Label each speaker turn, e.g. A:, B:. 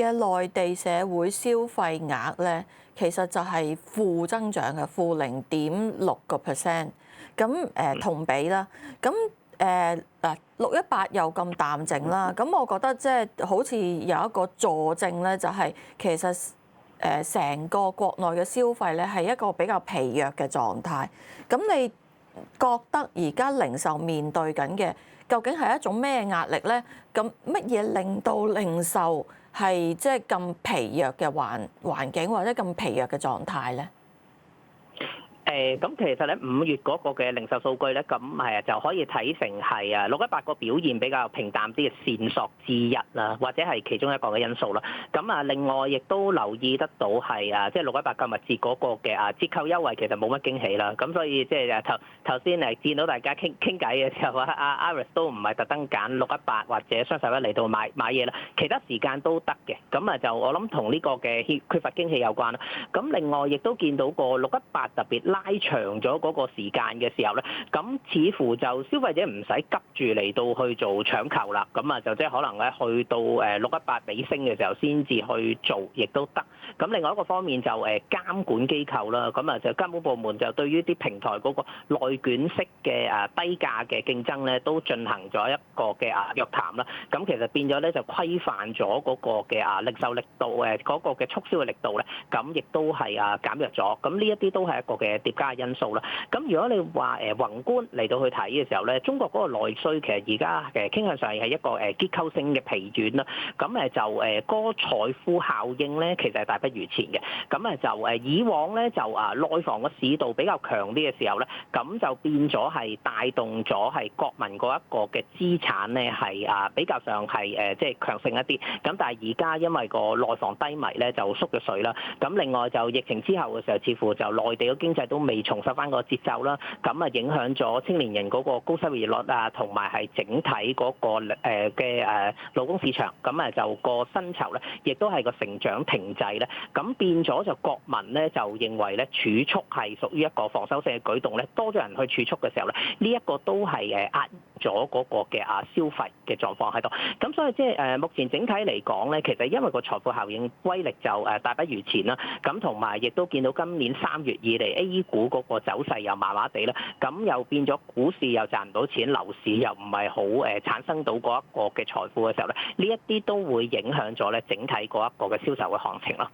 A: 嘅內地社會消費額咧，其實就係負增長嘅，負0.6%。咁同比啦，咁618又咁淡靜啦，咁我覺得即係好似有一個佐證咧，就係其實成個國內嘅消費咧係一個比較疲弱嘅狀態。咁你覺得而家零售面對緊嘅究竟係一種咩壓力咧？咁乜嘢令到零售係即係咁疲弱嘅環境或者咁疲弱嘅狀態咧？
B: 咁其實咧5月嗰個嘅零售數據咧，咁係就可以睇成係618個表現比較平淡啲嘅線索之一啦，或者係其中一個嘅因素啦。咁另外亦都留意得到係即係618購物節嗰個嘅折扣優惠其實冇乜驚喜啦。咁所以即係頭先見到大家傾偈嘅時候阿 Iris 都唔係特登揀618或者雙十一嚟到買嘢啦，其他時間都得嘅。咁就我諗同呢個嘅缺乏驚喜有關啦。咁另外亦都見到個618特別拉長咗嗰個時間嘅時候咧，咁似乎就消費者唔使急住嚟到去做搶購啦，咁就即係可能咧去到618尾聲嘅時候先至去做，亦都得。咁另外一個方面就監管機構啦，咁就監管部門就對於啲平台嗰個內卷式嘅低價嘅競爭咧，都進行咗一個嘅約談啦。咁其實變咗咧就規範咗嗰個嘅零售力度嗰個嘅促銷嘅力度咧，咁亦都係減弱咗。咁呢一啲都係一個嘅疊加因素啦。咁如果你話宏觀嚟到去睇嘅時候咧，中國嗰個內需其實而家傾向上係一個結構性嘅疲軟啦。咁就嗰個財富效應咧，其實係大不如前嘅。咁就以往咧就內房個市道比較強啲嘅時候咧，咁就變咗係帶動咗係國民嗰一個嘅資產咧係比較上係即係強盛一啲。咁但係而家因為個內房低迷咧就縮咗水啦。咁另外就疫情之後嘅時候，似乎就內地嘅經濟都未重拾翻個節奏啦。咁影響咗青年人嗰個高收入率同埋係整體嗰個嘅勞工市場。咁就個薪酬咧，亦都係個成長停滯咧。咁變咗就國民咧就認為咧儲蓄係屬於一個防守性嘅舉動咧，多咗人去儲蓄嘅時候咧，呢一個都係壓咗嗰個嘅消費嘅狀況喺度。咁所以即係目前整體嚟講咧，其實因為個財富效應威力就大不如前啦。咁同埋亦都見到今年3月以嚟 A 股嗰個走勢又麻麻地啦，咁又變咗股市又賺唔到錢，樓市又唔係好產生到嗰一個嘅財富嘅時候咧，呢一啲都會影響咗咧整體嗰一個嘅銷售嘅行情咯。